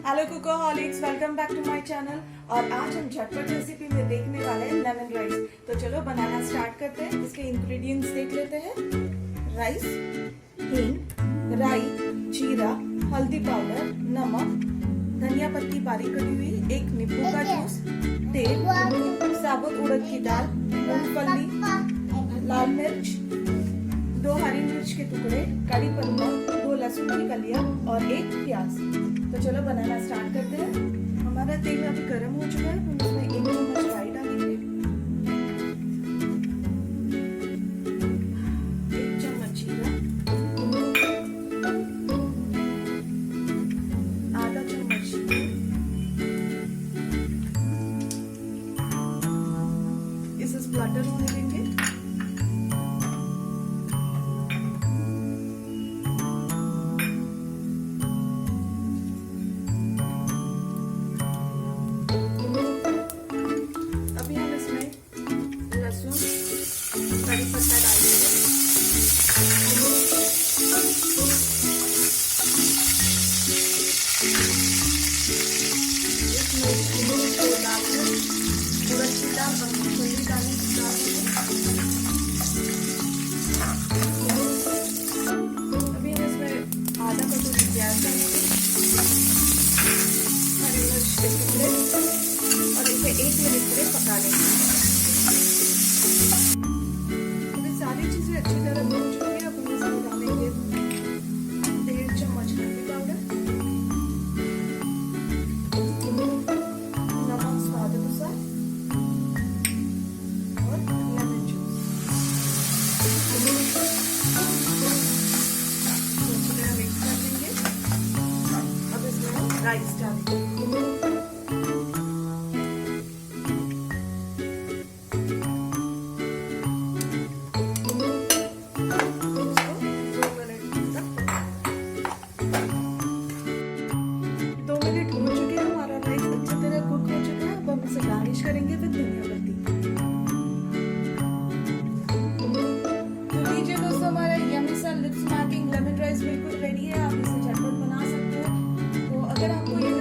Hello cookoholics, welcome back to my channel. और आज हम झटपट रेसिपी में देखने वाले हैं लेमन राइस। तो चलो बनाना स्टार्ट करते हैं। इसके इंग्रेडिएंट्स देख लेते हैं। राइस, हिंग, राई, जीरा, हल्दी पाउडर, नमक, धनिया पत्ती बारीक कटी हुई, एक नींबू का जूस, तेल, साबुत उड़द की दाल, मूंगफली, लाल मिर्च, 2 हरी मिर्च के टुकड़े, कड़ी पत्ता, 2 लहसुन की कलियां और 1 प्याज। तो चलो बनाना स्टार्ट करते हैं। हमारा तेल अभी गर्म हो चुका है। हम इसमें 1 चम्मच राई डालेंगे, 1 चम्मच जीरा, आधा चम्मच इसे स्प्लटर होने देंगे। कड़ी पत्ता डालेंगे, इसमें लाल मिर्च, उड़द की दाल, मूंगफली डालेंगे। अभी हम इसमें आधा कटोरी प्याज डालेंगे, हरी मिर्च के टुकड़े और इसे 1 मिनट के लिए पका लेंगे। सारी चीजें अच्छी तरह भून चुकी है। अब हम इसमें डालेंगे 1.5 चम्मच हल्दी पाउडर, नमक स्वाद अनुसार और लेमन जूस। अच्छी तरह मिक्स कर देंगे। अब इसमें हम राइस डालेंगे। गार्निश करेंगे विद धनिया पत्ती। तो लीजिए दोस्तों, हमारा यम्मी सा लिप स्मैकिंग लेमन राइस बिल्कुल रेडी है। आप इसे झटपट बना सकते हो। तो अगर आपको ये